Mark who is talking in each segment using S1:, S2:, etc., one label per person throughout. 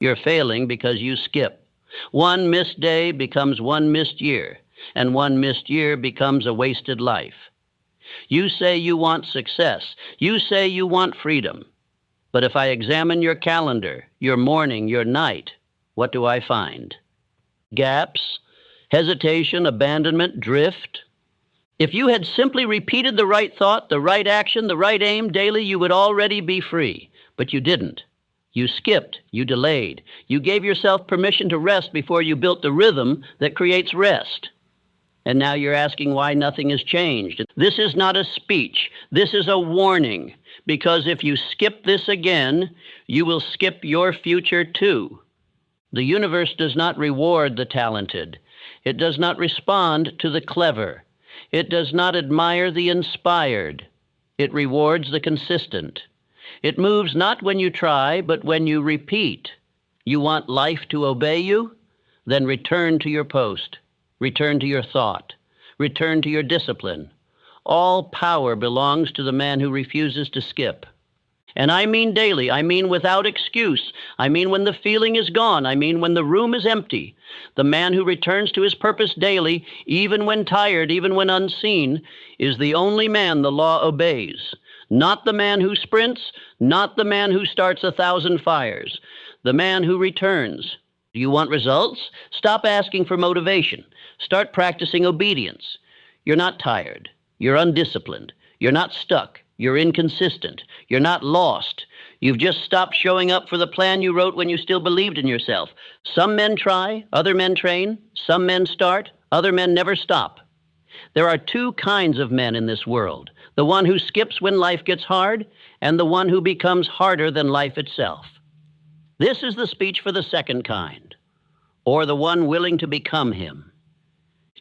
S1: You're failing because you skip. One missed day becomes one missed year, and one missed year becomes a wasted life. You say you want success. You say you want freedom. But if I examine your calendar, your morning, your night, what do I find? Gaps, hesitation, abandonment, drift. If you had simply repeated the right thought, the right action, the right aim daily, you would already be free. But you didn't. You skipped. You delayed. You gave yourself permission to rest before you built the rhythm that creates rest. And now you're asking why nothing has changed. This is not a speech. This is a warning. Because if you skip this again, you will skip your future too. The universe does not reward the talented. It does not respond to the clever. It does not admire the inspired. It rewards the consistent. It moves not when you try, but when you repeat. You want life to obey you? Then return to your post. Return to your thought. Return to your discipline. All power belongs to the man who refuses to skip. And I mean daily. I mean without excuse. I mean when the feeling is gone. I mean when the room is empty. The man who returns to his purpose daily, even when tired, even when unseen, is the only man the law obeys. Not the man who sprints, not the man who starts 1,000 fires. The man who returns. Do you want results? Stop asking for motivation. Start practicing obedience. You're not tired. You're undisciplined. You're not stuck. You're inconsistent. You're not lost. You've just stopped showing up for the plan you wrote when you still believed in yourself. Some men try, other men train. Some men start, other men never stop. There are two kinds of men in this world. The one who skips when life gets hard, and the one who becomes harder than life itself. This is the speech for the second kind, or the one willing to become him.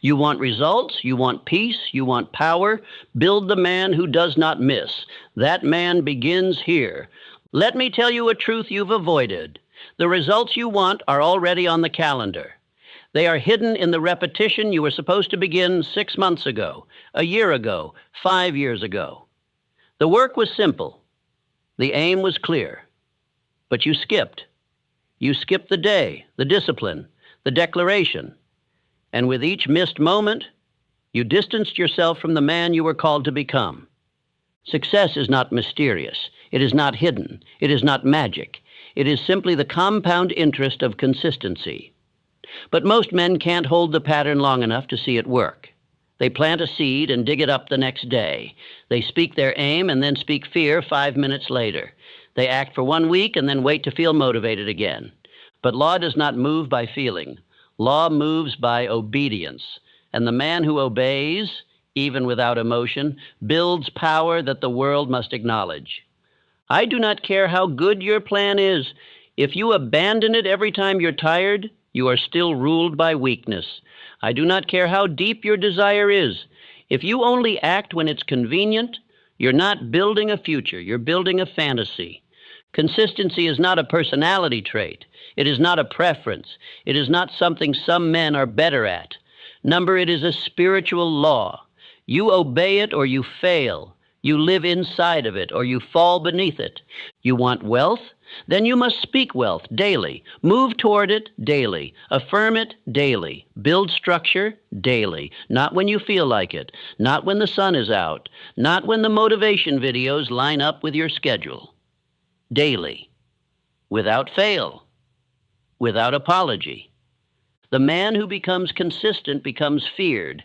S1: You want results, you want peace, you want power. Build the man who does not miss. That man begins here. Let me tell you a truth you've avoided. The results you want are already on the calendar. They are hidden in the repetition you were supposed to begin 6 months ago, a year ago, 5 years ago. The work was simple. The aim was clear. But you skipped. You skipped the day, the discipline, the declaration. And with each missed moment, you distanced yourself from the man you were called to become. Success is not mysterious. It is not hidden. It is not magic. It is simply the compound interest of consistency. But most men can't hold the pattern long enough to see it work. They plant a seed and dig it up the next day. They speak their aim and then speak fear 5 minutes later. They act for 1 week and then wait to feel motivated again. But law does not move by feeling. Law moves by obedience. And the man who obeys, even without emotion, builds power that the world must acknowledge. I do not care how good your plan is. If you abandon it every time you're tired, you are still ruled by weakness. I do not care how deep your desire is. If you only act when it's convenient, you're not building a future, you're building a fantasy. Consistency is not a personality trait. It is not a preference. It is not something some men are better at. It is a spiritual law. You obey it or you fail. You live inside of it or you fall beneath it. You want wealth? Then you must speak wealth daily. Move toward it daily. Affirm it daily. Build structure daily. Not when you feel like it. Not when the sun is out. Not when the motivation videos line up with your schedule. Daily. Without fail. Without apology. The man who becomes consistent becomes feared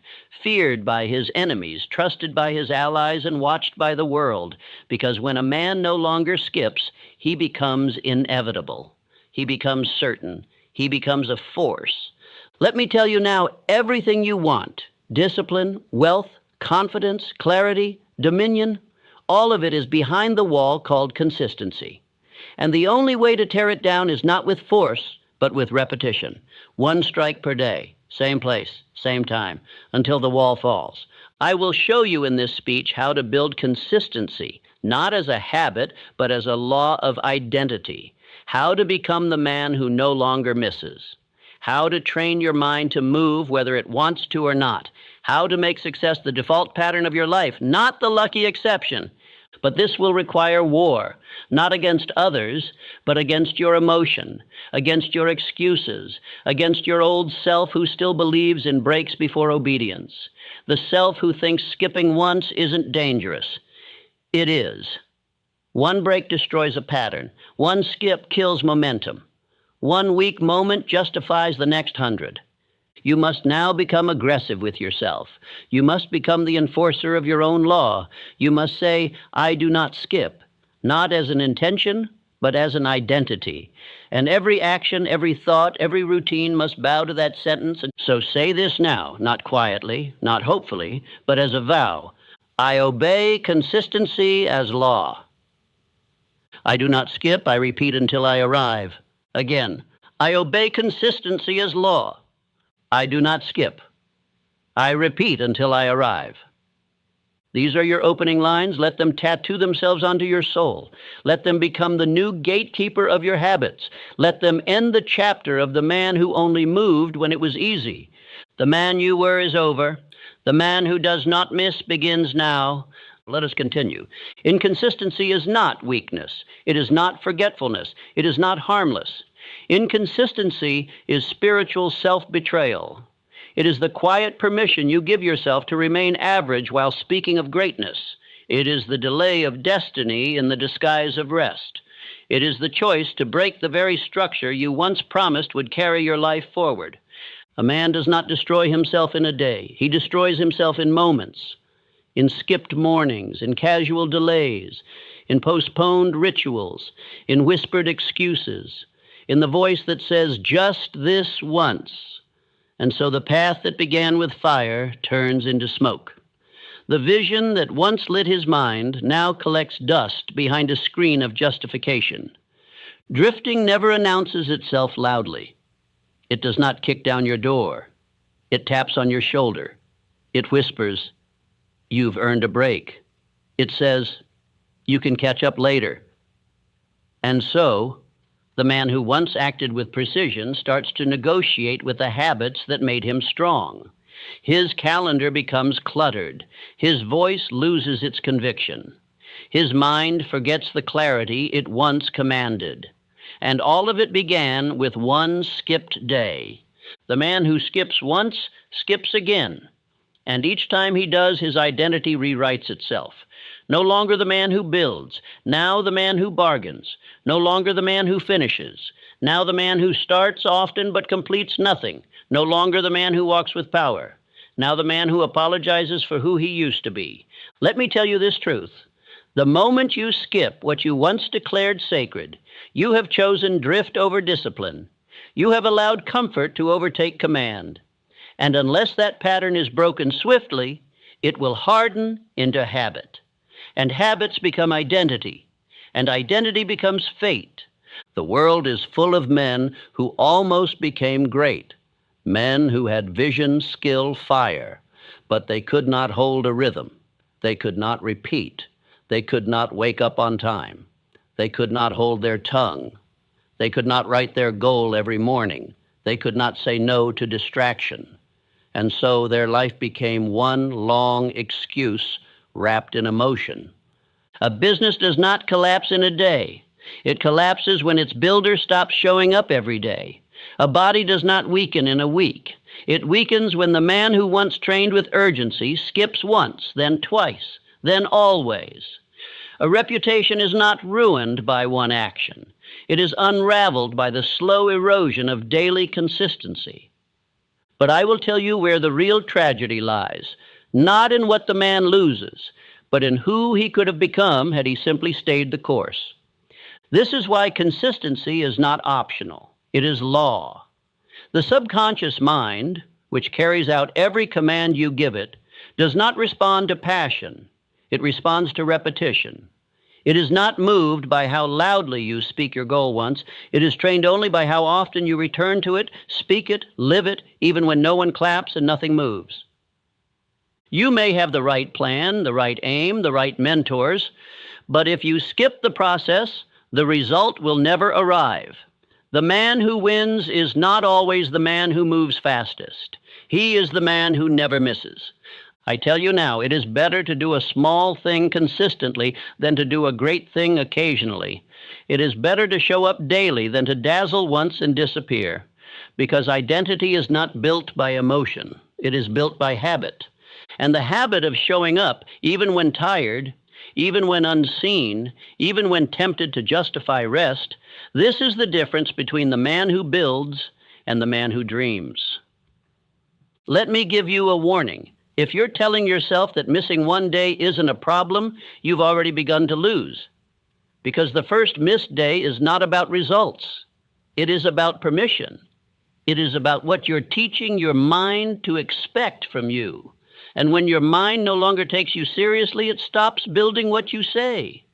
S1: by his enemies, trusted by his allies, and watched by the world, because when a man no longer skips, he becomes inevitable. He becomes certain. He becomes a force. Let me tell you now, everything you want, discipline, wealth, confidence, clarity, dominion, all of it is behind the wall called consistency. And the only way to tear it down is not with force, but with repetition. 1 strike per day, same place, same time, until the wall falls. I will show you in this speech how to build consistency, not as a habit, but as a law of identity. How to become the man who no longer misses. How to train your mind to move whether it wants to or not. How to make success the default pattern of your life, not the lucky exception. But this will require war, not against others, but against your emotion, against your excuses, against your old self who still believes in breaks before obedience, the self who thinks skipping once isn't dangerous. It is. One break destroys a pattern. One skip kills momentum. One weak moment justifies the next 100. You must now become aggressive with yourself. You must become the enforcer of your own law. You must say, I do not skip, not as an intention, but as an identity. And every action, every thought, every routine must bow to that sentence. So say this now, not quietly, not hopefully, but as a vow. I obey consistency as law. I do not skip, I repeat until I arrive. Again, I obey consistency as law. I do not skip. I repeat until I arrive. These are your opening lines. Let them tattoo themselves onto your soul. Let them become the new gatekeeper of your habits. Let them end the chapter of the man who only moved when it was easy. The man you were is over. The man who does not miss begins now. Let us continue. Inconsistency is not weakness. It is not forgetfulness. It is not harmless. Inconsistency is spiritual self-betrayal. It is the quiet permission you give yourself to remain average while speaking of greatness. It is the delay of destiny in the disguise of rest. It is the choice to break the very structure you once promised would carry your life forward. A man does not destroy himself in a day. He destroys himself in moments, in skipped mornings, in casual delays, in postponed rituals, in whispered excuses, in the voice that says, just this once. And so the path that began with fire turns into smoke. The vision that once lit his mind now collects dust behind a screen of justification. Drifting never announces itself loudly. It does not kick down your door. It taps on your shoulder. It whispers, you've earned a break. It says, you can catch up later. And so, the man who once acted with precision starts to negotiate with the habits that made him strong. His calendar becomes cluttered. His voice loses its conviction. His mind forgets the clarity it once commanded. And all of it began with one skipped day. The man who skips once skips again. And each time he does, his identity rewrites itself. No longer the man who builds, now the man who bargains. No longer the man who finishes, now the man who starts often but completes nothing. No longer the man who walks with power, now the man who apologizes for who he used to be. Let me tell you this truth. The moment you skip what you once declared sacred, you have chosen drift over discipline. You have allowed comfort to overtake command. And unless that pattern is broken swiftly, it will harden into habit. And habits become identity, and identity becomes fate. The world is full of men who almost became great, men who had vision, skill, fire, but they could not hold a rhythm. They could not repeat. They could not wake up on time. They could not hold their tongue. They could not write their goal every morning. They could not say no to distraction. And so their life became one long excuse wrapped in emotion. A business does not collapse in a day. It collapses when its builder stops showing up every day. A body does not weaken in a week. It weakens when the man who once trained with urgency skips once, then twice, then always. A reputation is not ruined by one action. It is unraveled by the slow erosion of daily consistency. But I will tell you where the real tragedy lies. Not in what the man loses, but in who he could have become had he simply stayed the course. This is why consistency is not optional. It is law. The subconscious mind, which carries out every command you give it, does not respond to passion. It responds to repetition. It is not moved by how loudly you speak your goal once. It is trained only by how often you return to it, speak it, live it, even when no one claps and nothing moves. You may have the right plan, the right aim, the right mentors, but if you skip the process, the result will never arrive. The man who wins is not always the man who moves fastest. He is the man who never misses. I tell you now, it is better to do a small thing consistently than to do a great thing occasionally. It is better to show up daily than to dazzle once and disappear, because identity is not built by emotion. It is built by habit. And the habit of showing up, even when tired, even when unseen, even when tempted to justify rest, this is the difference between the man who builds and the man who dreams. Let me give you a warning. If you're telling yourself that missing one day isn't a problem, you've already begun to lose. Because the first missed day is not about results. It is about permission. It is about what you're teaching your mind to expect from you. And when your mind no longer takes you seriously, it stops building what you say.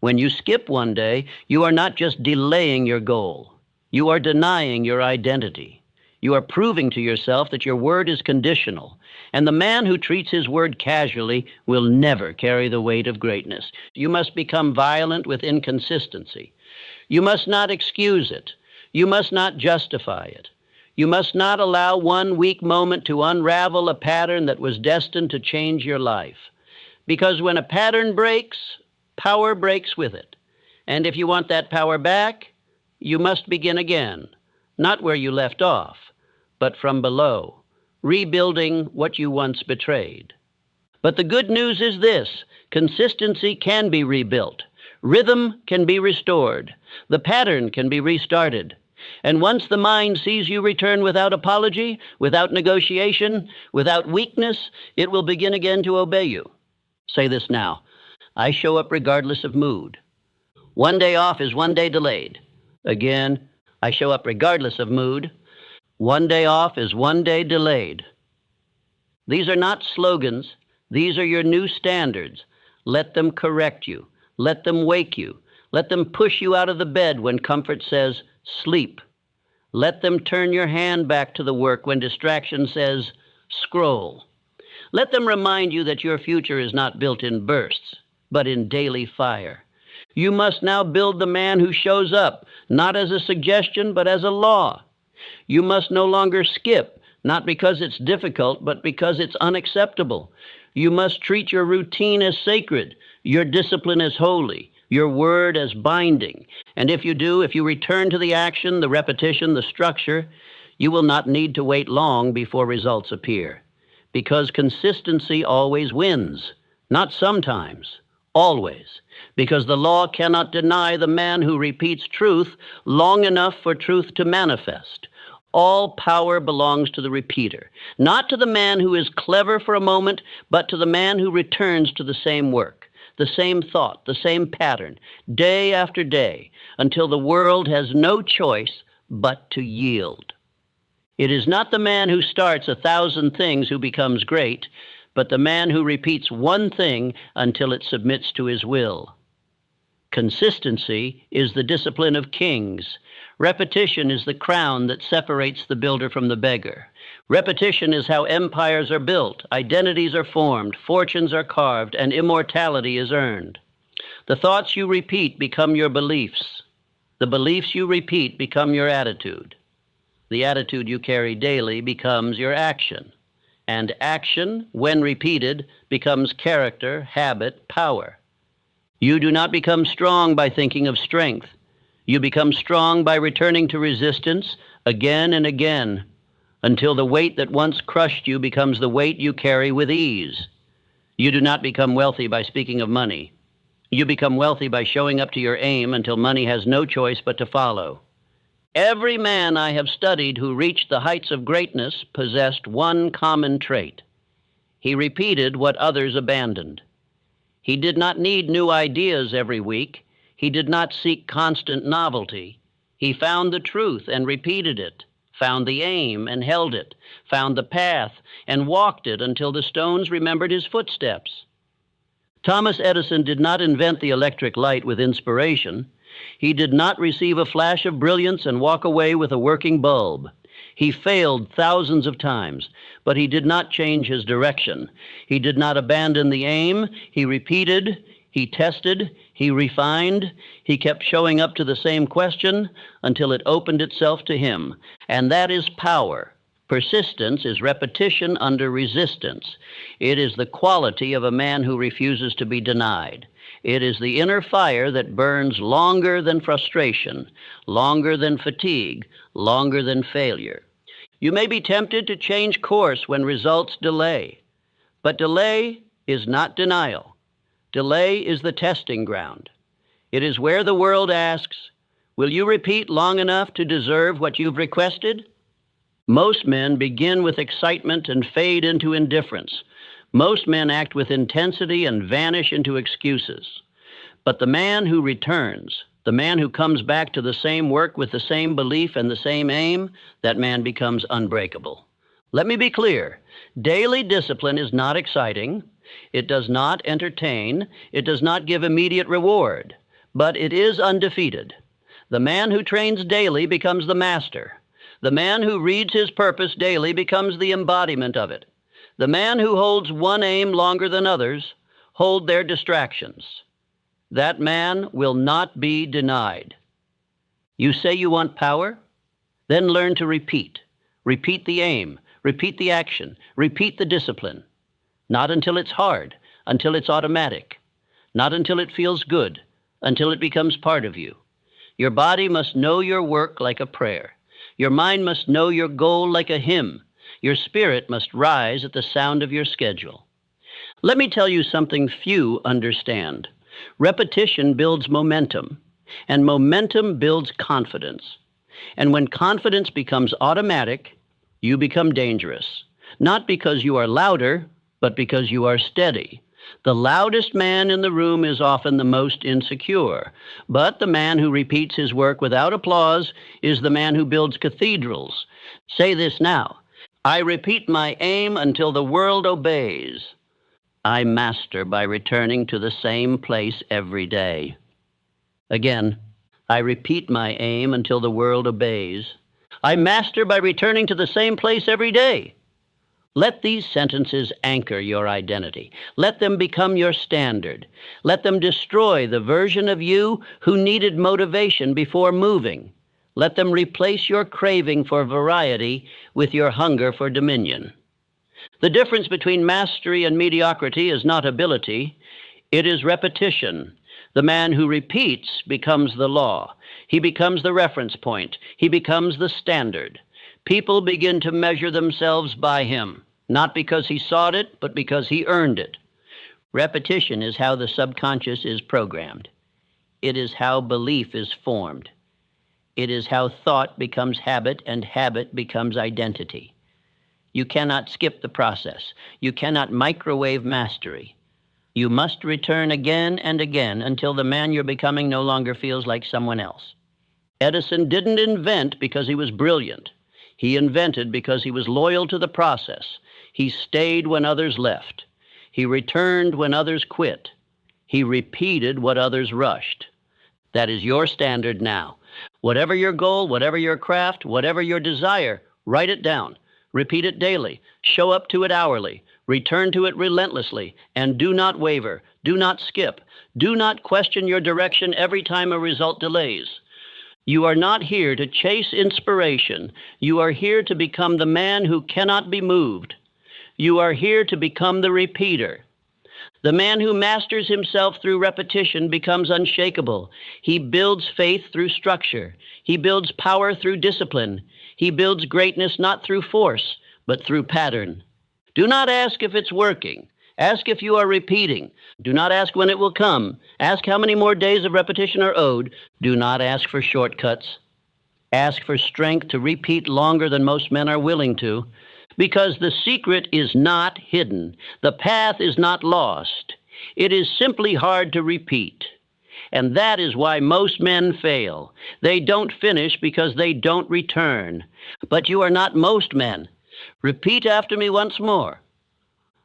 S1: When you skip one day, you are not just delaying your goal. You are denying your identity. You are proving to yourself that your word is conditional. And the man who treats his word casually will never carry the weight of greatness. You must become violent with inconsistency. You must not excuse it. You must not justify it. You must not allow one weak moment to unravel a pattern that was destined to change your life. Because when a pattern breaks, power breaks with it. And if you want that power back, you must begin again, not where you left off, but from below, rebuilding what you once betrayed. But the good news is this: consistency can be rebuilt. Rhythm can be restored. The pattern can be restarted. And once the mind sees you return without apology, without negotiation, without weakness, it will begin again to obey you. Say this now: I show up regardless of mood. One day off is one day delayed. Again, I show up regardless of mood. One day off is one day delayed. These are not slogans. These are your new standards. Let them correct you. Let them wake you. Let them push you out of the bed when comfort says, sleep. Let them turn your hand back to the work when distraction says, scroll. Let them remind you that your future is not built in bursts, but in daily fire. You must now build the man who shows up, not as a suggestion, but as a law. You must no longer skip, not because it's difficult, but because it's unacceptable. You must treat your routine as sacred, your discipline as holy, your word as binding. And if you do, if you return to the action, the repetition, the structure, you will not need to wait long before results appear. Because consistency always wins, not sometimes, always. Because the law cannot deny the man who repeats truth long enough for truth to manifest. All power belongs to the repeater, not to the man who is clever for a moment, but to the man who returns to the same work, the same thought, the same pattern, day after day, until the world has no choice but to yield. It is not the man who starts 1,000 things who becomes great, but the man who repeats one thing until it submits to his will. Consistency is the discipline of kings. Repetition is the crown that separates the builder from the beggar. Repetition is how empires are built, identities are formed, fortunes are carved, and immortality is earned. The thoughts you repeat become your beliefs. The beliefs you repeat become your attitude. The attitude you carry daily becomes your action. And action, when repeated, becomes character, habit, power. You do not become strong by thinking of strength. You become strong by returning to resistance again and again, until the weight that once crushed you becomes the weight you carry with ease. You do not become wealthy by speaking of money. You become wealthy by showing up to your aim until money has no choice but to follow. Every man I have studied who reached the heights of greatness possessed one common trait. He repeated what others abandoned. He did not need new ideas every week. He did not seek constant novelty. He found the truth and repeated it, found the aim and held it, found the path and walked it until the stones remembered his footsteps. Thomas Edison did not invent the electric light with inspiration. He did not receive a flash of brilliance and walk away with a working bulb. He failed thousands of times, but he did not change his direction. He did not abandon the aim. He repeated, he tested, he refined, he kept showing up to the same question until it opened itself to him. And that is power. Persistence is repetition under resistance. It is the quality of a man who refuses to be denied. It is the inner fire that burns longer than frustration, longer than fatigue, longer than failure. You may be tempted to change course when results delay, but delay is not denial. Delay is the testing ground. It is where the world asks, will you repeat long enough to deserve what you've requested? Most men begin with excitement and fade into indifference. Most men act with intensity and vanish into excuses. But the man who returns, the man who comes back to the same work with the same belief and the same aim, that man becomes unbreakable. Let me be clear. Daily discipline is not exciting. It does not entertain. It does not give immediate reward. But it is undefeated. The man who trains daily becomes the master. The man who reads his purpose daily becomes the embodiment of it. The man who holds one aim longer than others hold their distractions. That man will not be denied. You say you want power? Then learn to repeat. Repeat the aim. Repeat the action. Repeat the discipline. Not until it's hard, until it's automatic. Not until it feels good, until it becomes part of you. Your body must know your work like a prayer. Your mind must know your goal like a hymn. Your spirit must rise at the sound of your schedule. Let me tell you something few understand. Repetition builds momentum, and momentum builds confidence. And when confidence becomes automatic, you become dangerous. Not because you are louder, but because you are steady. The loudest man in the room is often the most insecure, but the man who repeats his work without applause is the man who builds cathedrals. Say this now. I repeat my aim until the world obeys. I master by returning to the same place every day. Again, I repeat my aim until the world obeys. I master by returning to the same place every day. Let these sentences anchor your identity. Let them become your standard. Let them destroy the version of you who needed motivation before moving. Let them replace your craving for variety with your hunger for dominion. The difference between mastery and mediocrity is not ability, it is repetition. The man who repeats becomes the law. He becomes the reference point. He becomes the standard. People begin to measure themselves by him, not because he sought it, but because he earned it. Repetition is how the subconscious is programmed. It is how belief is formed. It is how thought becomes habit and habit becomes identity. You cannot skip the process. You cannot microwave mastery. You must return again and again until the man you're becoming no longer feels like someone else. Edison didn't invent because he was brilliant. He invented because he was loyal to the process. He stayed when others left. He returned when others quit. He repeated what others rushed. That is your standard now. Whatever your goal, whatever your craft, whatever your desire, write it down. Repeat it daily. Show up to it hourly. Return to it relentlessly. And do not waver. Do not skip. Do not question your direction every time a result delays. You are not here to chase inspiration. You are here to become the man who cannot be moved. You are here to become the repeater. The man who masters himself through repetition becomes unshakable. He builds faith through structure. He builds power through discipline. He builds greatness not through force, but through pattern. Do not ask if it's working. Ask if you are repeating. Do not ask when it will come. Ask how many more days of repetition are owed. Do not ask for shortcuts. Ask for strength to repeat longer than most men are willing to, because the secret is not hidden. The path is not lost. It is simply hard to repeat. And that is why most men fail. They don't finish because they don't return. But you are not most men. Repeat after me once more.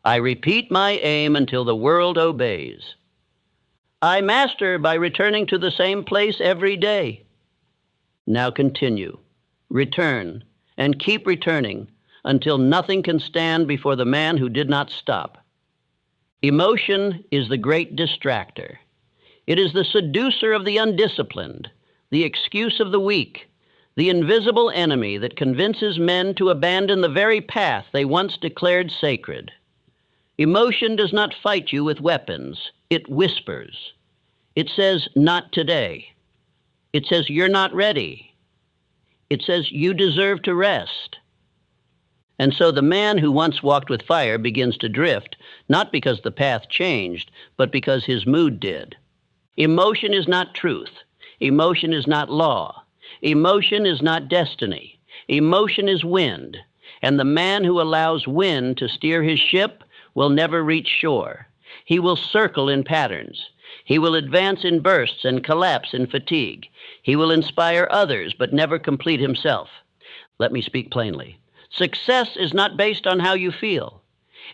S1: I repeat my aim until the world obeys. I master by returning to the same place every day. Now continue. Return and keep returning until nothing can stand before the man who did not stop. Emotion is the great distractor. It is the seducer of the undisciplined, the excuse of the weak, the invisible enemy that convinces men to abandon the very path they once declared sacred. Emotion does not fight you with weapons. It whispers. It says, "Not today." It says, "You're not ready." It says, "You deserve to rest." And so the man who once walked with fire begins to drift, not because the path changed, but because his mood did. Emotion is not truth. Emotion is not law. Emotion is not destiny. Emotion is wind. And the man who allows wind to steer his ship will never reach shore. He will circle in patterns. He will advance in bursts and collapse in fatigue. He will inspire others, but never complete himself. Let me speak plainly. Success is not based on how you feel.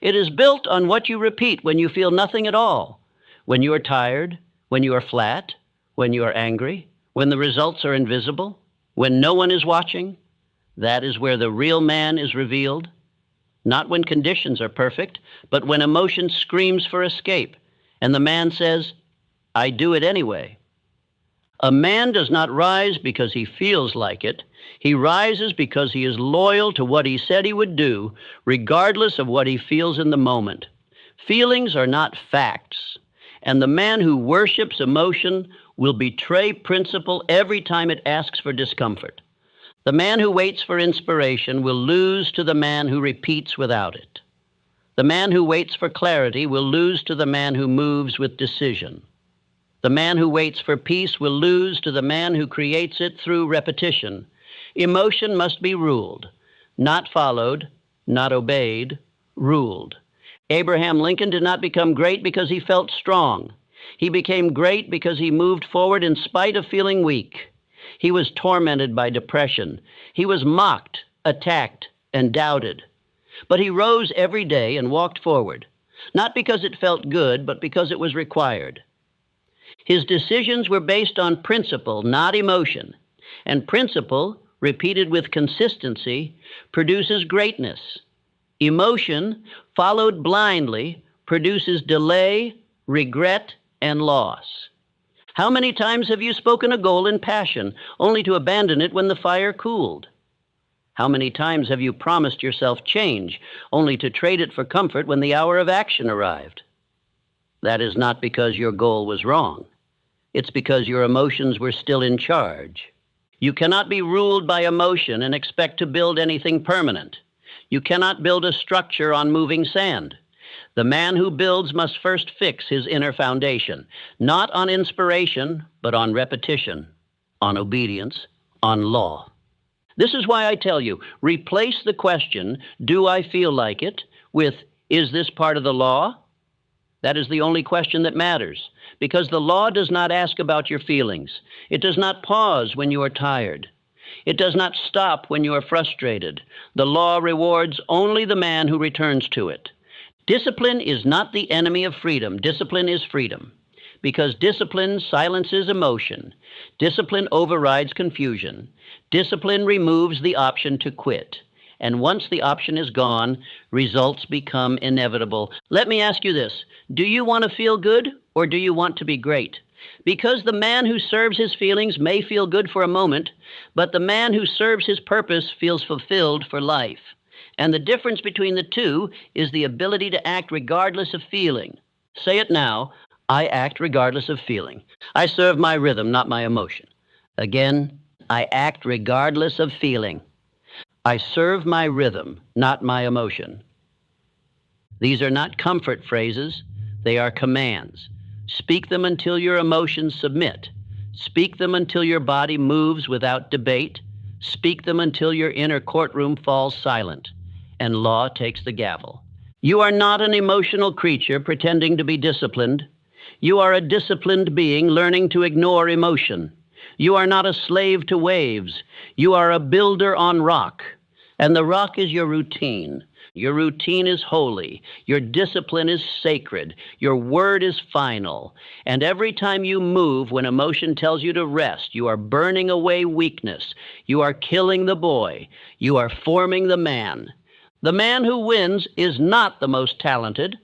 S1: It is built on what you repeat when you feel nothing at all. When you are tired, when you are flat, when you are angry, when the results are invisible, when no one is watching, that is where the real man is revealed. Not when conditions are perfect, but when emotion screams for escape, and the man says, "I do it anyway." A man does not rise because he feels like it. He rises because he is loyal to what he said he would do, regardless of what he feels in the moment. Feelings are not facts, and the man who worships emotion will betray principle every time it asks for discomfort. The man who waits for inspiration will lose to the man who repeats without it. The man who waits for clarity will lose to the man who moves with decision. The man who waits for peace will lose to the man who creates it through repetition. Emotion must be ruled, not followed, not obeyed, ruled. Abraham Lincoln did not become great because he felt strong. He became great because he moved forward in spite of feeling weak. He was tormented by depression. He was mocked, attacked, and doubted. But he rose every day and walked forward, not because it felt good, but because it was required. His decisions were based on principle, not emotion. And principle, repeated with consistency, produces greatness. Emotion, followed blindly, produces delay, regret, and loss. How many times have you spoken a goal in passion, only to abandon it when the fire cooled? How many times have you promised yourself change, only to trade it for comfort when the hour of action arrived? That is not because your goal was wrong. It's because your emotions were still in charge. You cannot be ruled by emotion and expect to build anything permanent. You cannot build a structure on moving sand. The man who builds must first fix his inner foundation, not on inspiration, but on repetition, on obedience, on law. This is why I tell you, replace the question, "Do I feel like it?" with, "Is this part of the law?" That is the only question that matters, because the law does not ask about your feelings. It does not pause when you are tired. It does not stop when you are frustrated. The law rewards only the man who returns to it. Discipline is not the enemy of freedom. Discipline is freedom, because discipline silences emotion. Discipline overrides confusion. Discipline removes the option to quit. And once the option is gone, results become inevitable. Let me ask you this. Do you want to feel good, or do you want to be great? Because the man who serves his feelings may feel good for a moment, but the man who serves his purpose feels fulfilled for life. And the difference between the two is the ability to act regardless of feeling. Say it now. I act regardless of feeling. I serve my rhythm, not my emotion. Again, I act regardless of feeling. I serve my rhythm, not my emotion. These are not comfort phrases. They are commands. Speak them until your emotions submit. Speak them until your body moves without debate. Speak them until your inner courtroom falls silent, and law takes the gavel. You are not an emotional creature pretending to be disciplined. You are a disciplined being learning to ignore emotion. You are not a slave to waves. You are a builder on rock, and the rock is your routine. Your routine is holy. Your discipline is sacred. Your word is final. And every time you move when emotion tells you to rest, you are burning away weakness. You are killing the boy. You are forming the man. The man who wins is not the most talented.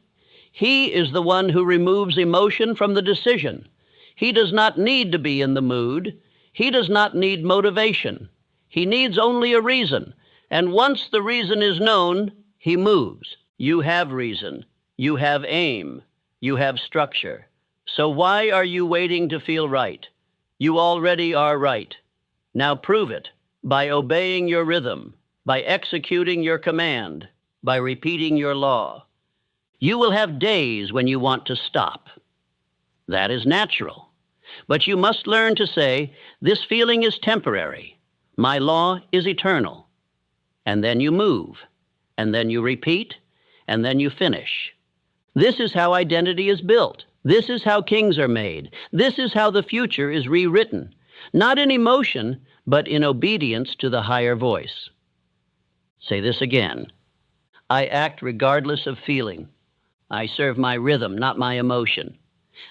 S1: He is the one who removes emotion from the decision. He does not need to be in the mood. He does not need motivation. He needs only a reason, and once the reason is known, he moves. You have reason. You have aim. You have structure. So why are you waiting to feel right? You already are right. Now prove it by obeying your rhythm, by executing your command, by repeating your law. You will have days when you want to stop. That is natural. But you must learn to say, this feeling is temporary. My law is eternal. And then you move, and then you repeat, and then you finish. This is how identity is built. This is how kings are made. This is how the future is rewritten. Not in emotion, but in obedience to the higher voice. Say this again. I act regardless of feeling. I serve my rhythm, not my emotion.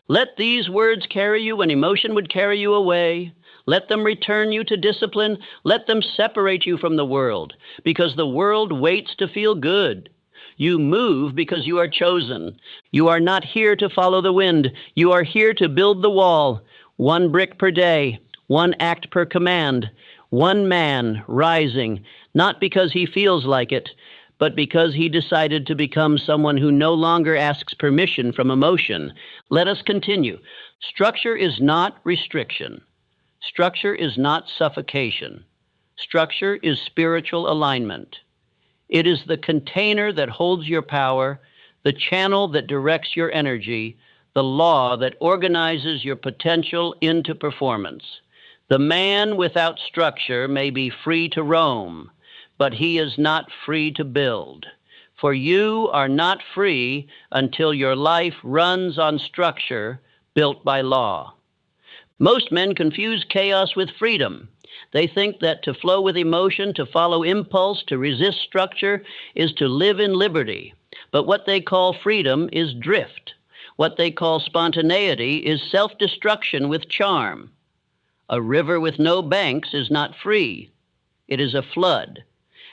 S1: Let these words carry you when emotion would carry you away. Let them return you to discipline. Let them separate you from the world, because the world waits to feel good. You move because you are chosen. You are not here to follow the wind. You are here to build the wall. 1 brick per day, 1 act per command, 1 man rising, not because he feels like it, but because he decided to become someone who no longer asks permission from emotion. Let us continue. Structure is not restriction. Structure is not suffocation. Structure is spiritual alignment. It is the container that holds your power, the channel that directs your energy, the law that organizes your potential into performance. The man without structure may be free to roam, but he is not free to build. For you are not free until your life runs on structure built by law. Most men confuse chaos with freedom. They think that to flow with emotion, to follow impulse, to resist structure, is to live in liberty. But what they call freedom is drift. What they call spontaneity is self-destruction with charm. A river with no banks is not free. It is a flood.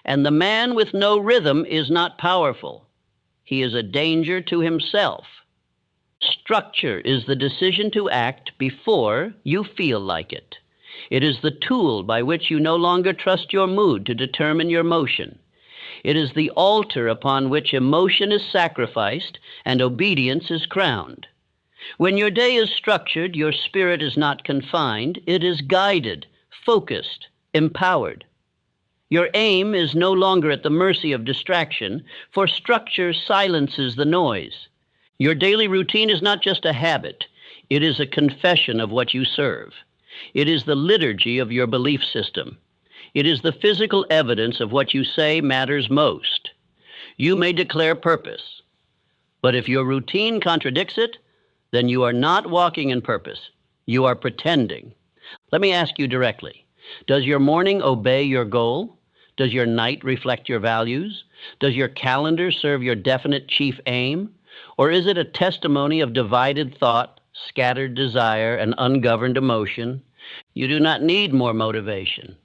S1: And the man with no rhythm is not powerful. He is a danger to himself. Structure is the decision to act before you feel like it. It is the tool by which you no longer trust your mood to determine your motion. It is the altar upon which emotion is sacrificed and obedience is crowned. When your day is structured, your spirit is not confined. It is guided, focused, empowered. Your aim is no longer at the mercy of distraction, for structure silences the noise. Your daily routine is not just a habit. It is a confession of what you serve. It is the liturgy of your belief system. It is the physical evidence of what you say matters most. You may declare purpose, but if your routine contradicts it, then you are not walking in purpose. You are pretending. Let me ask you directly. Does your morning obey your goal? Does your night reflect your values? Does your calendar serve your definite chief aim? Or is it a testimony of divided thought, scattered desire, and ungoverned emotion? You do not need more motivation.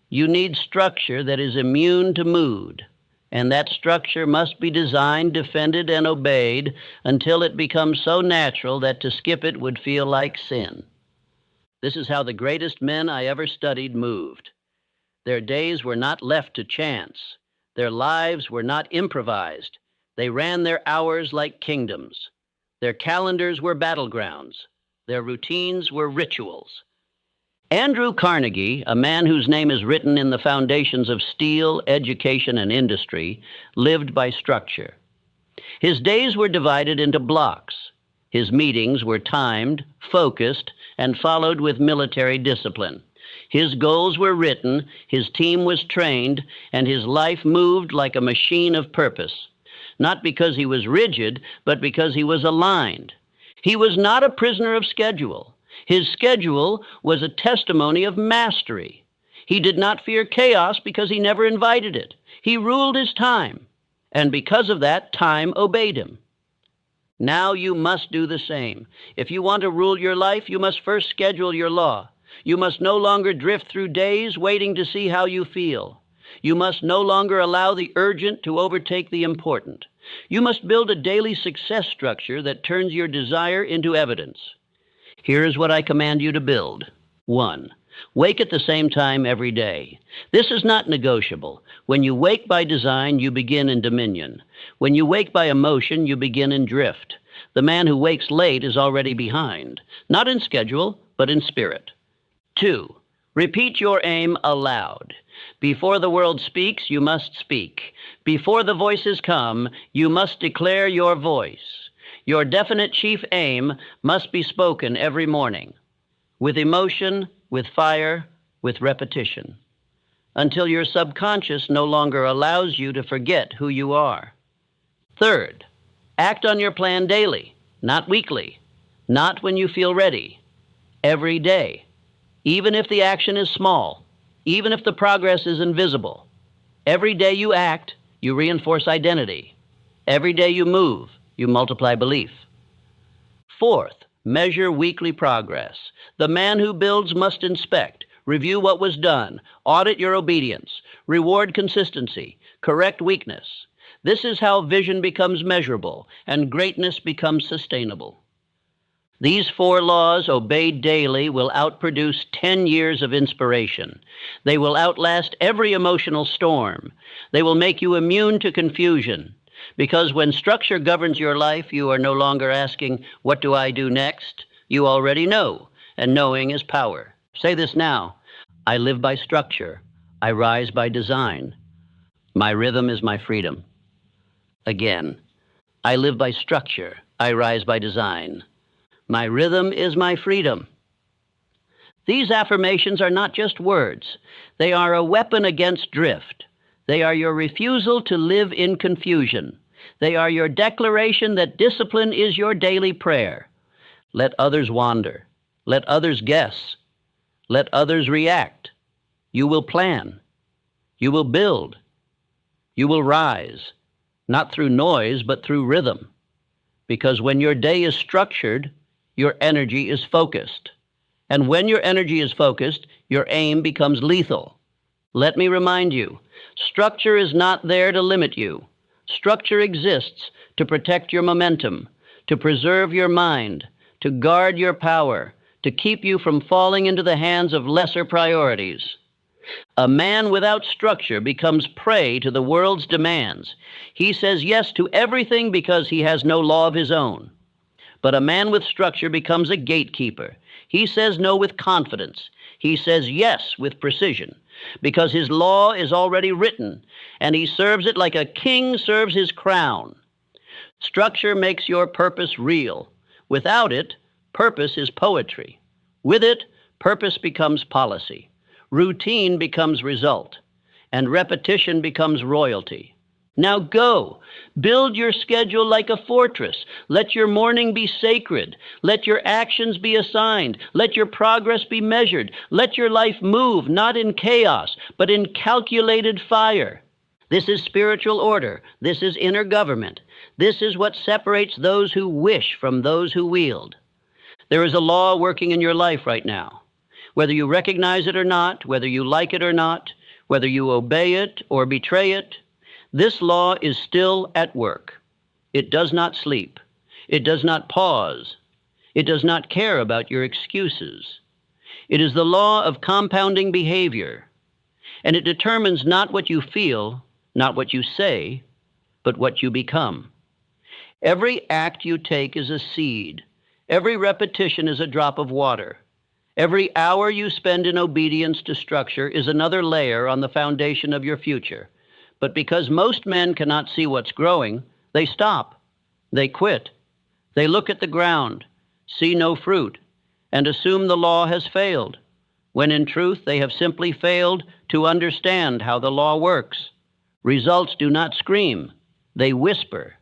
S1: You need structure that is immune to mood, and that structure must be designed, defended, and obeyed until it becomes so natural that to skip it would feel like sin. This is how the greatest men I ever studied moved. Their days were not left to chance. Their lives were not improvised. They ran their hours like kingdoms. Their calendars were battlegrounds. Their routines were rituals. Andrew Carnegie, a man whose name is written in the foundations of steel, education, and industry, lived by structure. His days were divided into blocks. His meetings were timed, focused, and followed with military discipline. His goals were written, his team was trained, and his life moved like a machine of purpose. Not because he was rigid, but because he was aligned. He was not a prisoner of schedule. His schedule was a testimony of mastery. He did not fear chaos because he never invited it. He ruled his time, and because of that, time obeyed him. Now you must do the same. If you want to rule your life, you must first schedule your law. You must no longer drift through days waiting to see how you feel. You must no longer allow the urgent to overtake the important. You must build a daily success structure that turns your desire into evidence. Here is what I command you to build. 1. Wake at the same time every day. This is not negotiable. When you wake by design, you begin in dominion. When you wake by emotion, you begin in drift. The man who wakes late is already behind, not in schedule, but in spirit. 2. Repeat your aim aloud. Before the world speaks, you must speak. Before the voices come, you must declare your voice. Your definite chief aim must be spoken every morning, with emotion, with fire, with repetition, until your subconscious no longer allows you to forget who you are. 3rd, act on your plan daily, not weekly, not when you feel ready, every day, even if the action is small, even if the progress is invisible. Every day you act, you reinforce identity. Every day you move, you multiply belief. 4th, measure weekly progress. The man who builds must inspect, review what was done, audit your obedience, reward consistency, correct weakness. This is how vision becomes measurable and greatness becomes sustainable. These 4 laws, obeyed daily, will outproduce 10 years of inspiration. They will outlast every emotional storm. They will make you immune to confusion. Because when structure governs your life, you are no longer asking, what do I do next? You already know, and knowing is power. Say this now. I live by structure. I rise by design. My rhythm is my freedom. Again, I live by structure. I rise by design. My rhythm is my freedom. These affirmations are not just words. They are a weapon against drift. They are your refusal to live in confusion. They are your declaration that discipline is your daily prayer. Let others wander. Let others guess. Let others react. You will plan. You will build. You will rise, not through noise, but through rhythm. Because when your day is structured, your energy is focused. And when your energy is focused, your aim becomes lethal. Let me remind you, structure is not there to limit you. Structure exists to protect your momentum, to preserve your mind, to guard your power, to keep you from falling into the hands of lesser priorities. A man without structure becomes prey to the world's demands. He says yes to everything because he has no law of his own. But a man with structure becomes a gatekeeper. He says no with confidence. He says yes with precision, because his law is already written, and he serves it like a king serves his crown. Structure makes your purpose real. Without it, purpose is poetry. With it, purpose becomes policy. Routine becomes result, and repetition becomes royalty. Now go. Build your schedule like a fortress. Let your morning be sacred. Let your actions be assigned. Let your progress be measured. Let your life move, not in chaos, but in calculated fire. This is spiritual order. This is inner government. This is what separates those who wish from those who wield. There is a law working in your life right now. Whether you recognize it or not, whether you like it or not, whether you obey it or betray it, this law is still at work. It does not sleep. It does not pause. It does not care about your excuses. It is the law of compounding behavior, and it determines not what you feel, not what you say, but what you become. Every act you take is a seed. Every repetition is a drop of water. Every hour you spend in obedience to structure is another layer on the foundation of your future. But because most men cannot see what's growing, they stop. They quit. They look at the ground, see no fruit, and assume the law has failed, when in truth they have simply failed to understand how the law works. Results do not scream. They whisper.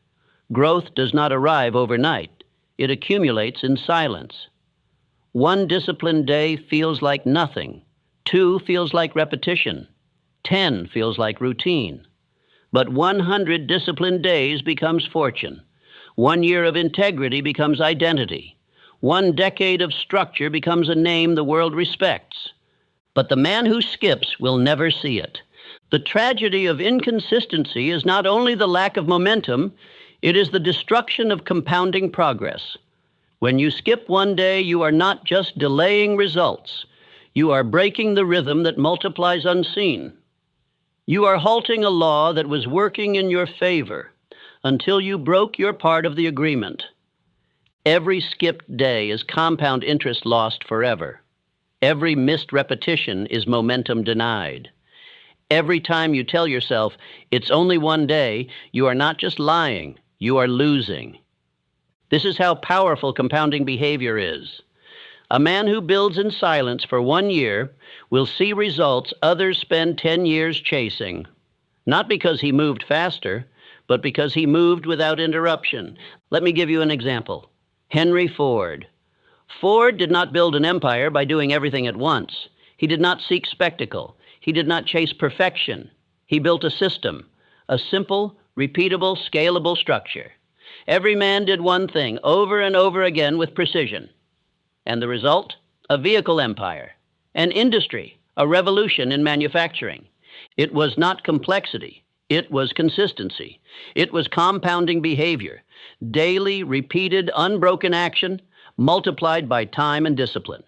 S1: Growth does not arrive overnight. It accumulates in silence. 1 disciplined day feels like nothing. 2 feels like repetition. 10 feels like routine. But 100 disciplined days becomes fortune. 1 year of integrity becomes identity. 1 decade of structure becomes a name the world respects. But the man who skips will never see it. The tragedy of inconsistency is not only the lack of momentum, it is the destruction of compounding progress. When you skip one day, you are not just delaying results. You are breaking the rhythm that multiplies unseen. You are halting a law that was working in your favor until you broke your part of the agreement. Every skipped day is compound interest lost forever. Every missed repetition is momentum denied. Every time you tell yourself, it's only one day, you are not just lying, you are losing. This is how powerful compounding behavior is. A man who builds in silence for 1 year will see results others spend 10 years chasing, not because he moved faster, but because he moved without interruption. Let me give you an example. Henry Ford. Ford did not build an empire by doing everything at once. He did not seek spectacle. He did not chase perfection. He built a system, a simple, repeatable, scalable structure. Every man did one thing over and over again with precision. And the result? A vehicle empire, an industry, a revolution in manufacturing. It was not complexity. It was consistency. It was compounding behavior, daily, repeated, unbroken action, multiplied by time and discipline.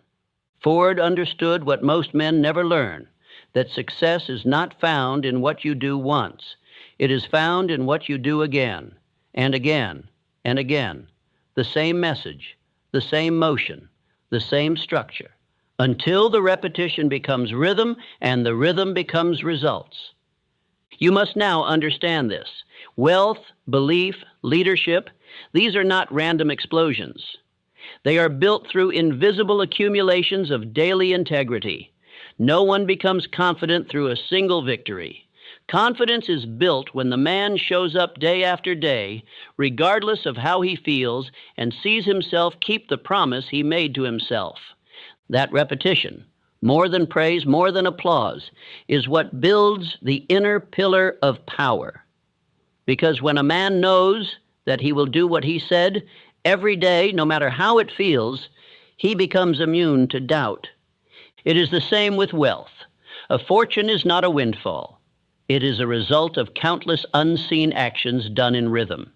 S1: Ford understood what most men never learn, that success is not found in what you do once. It is found in what you do again, and again, and again. The same message, the same motion, the same structure, until the repetition becomes rhythm and the rhythm becomes results. You must now understand this. Wealth, belief, leadership, these are not random explosions. They are built through invisible accumulations of daily integrity. No one becomes confident through a single victory. Confidence is built when the man shows up day after day, regardless of how he feels, and sees himself keep the promise he made to himself. That repetition, more than praise, more than applause, is what builds the inner pillar of power. Because when a man knows that he will do what he said every day, no matter how it feels, he becomes immune to doubt. It is the same with wealth. A fortune is not a windfall. It is a result of countless unseen actions done in rhythm.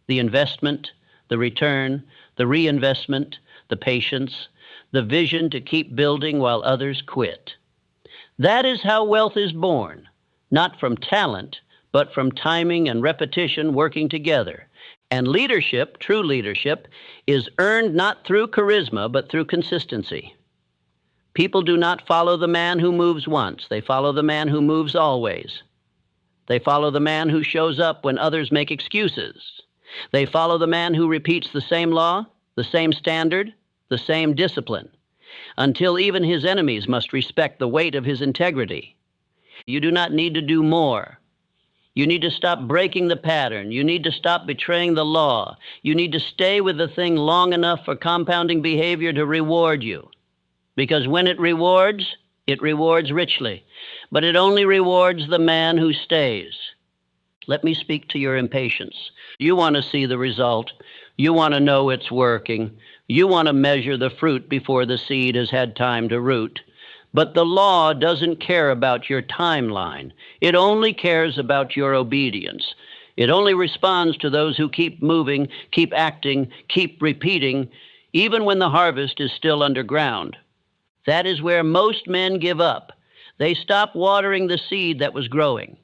S1: The investment, the return, the reinvestment, the patience, the vision to keep building while others quit. That is how wealth is born, not from talent, but from timing and repetition working together. And leadership, true leadership, is earned not through charisma, but through consistency. People do not follow the man who moves once. They follow the man who moves always. They follow the man who shows up when others make excuses. They follow the man who repeats the same law, the same standard, the same discipline, until even his enemies must respect the weight of his integrity. You do not need to do more. You need to stop breaking the pattern. You need to stop betraying the law. You need to stay with the thing long enough for compounding behavior to reward you. Because when it rewards richly. But it only rewards the man who stays. Let me speak to your impatience. You want to see the result. You want to know it's working. You want to measure the fruit before the seed has had time to root. But the law doesn't care about your timeline. It only cares about your obedience. It only responds to those who keep moving, keep acting, keep repeating, even when the harvest is still underground. That is where most men give up. They stop watering the seed that was growing.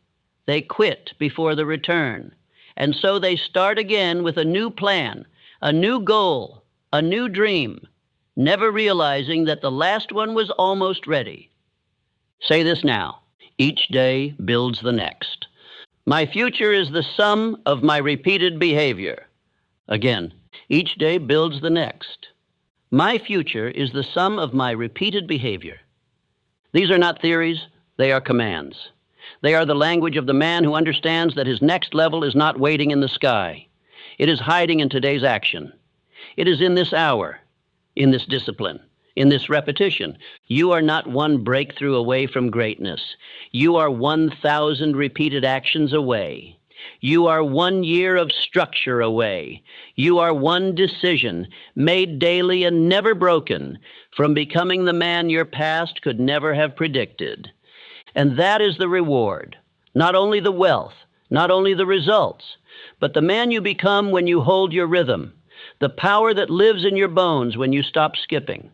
S1: They quit before the return. And so they start again with a new plan, a new goal, a new dream, never realizing that the last one was almost ready. Say this now. Each day builds the next. My future is the sum of my repeated behavior. Again, each day builds the next. My future is the sum of my repeated behavior. These are not theories, they are commands. They are the language of the man who understands that his next level is not waiting in the sky. It is hiding in today's action. It is in this hour, in this discipline, in this repetition. You are not one breakthrough away from greatness. You are 1,000 repeated actions away. You are 1 year of structure away. You are one decision, made daily and never broken, from becoming the man your past could never have predicted. And that is the reward, not only the wealth, not only the results, but the man you become when you hold your rhythm, the power that lives in your bones when you stop skipping,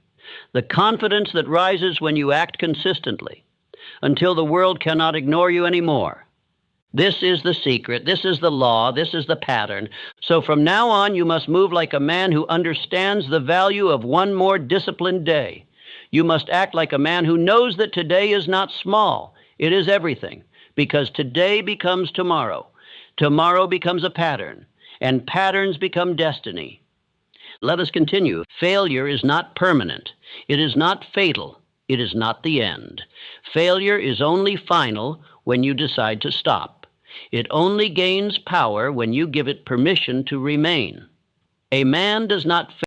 S1: The confidence that rises when you act consistently until the world cannot ignore you anymore. This is the secret. This is the law. This is the pattern. So from now on, you must move like a man who understands the value of one more disciplined day. You must act like a man who knows that today is not small. It is everything, because today becomes tomorrow. Tomorrow becomes a pattern, and patterns become destiny. Let us continue. Failure is not permanent. It is not fatal. It is not the end. Failure is only final when you decide to stop. It only gains power when you give it permission to remain. A man does not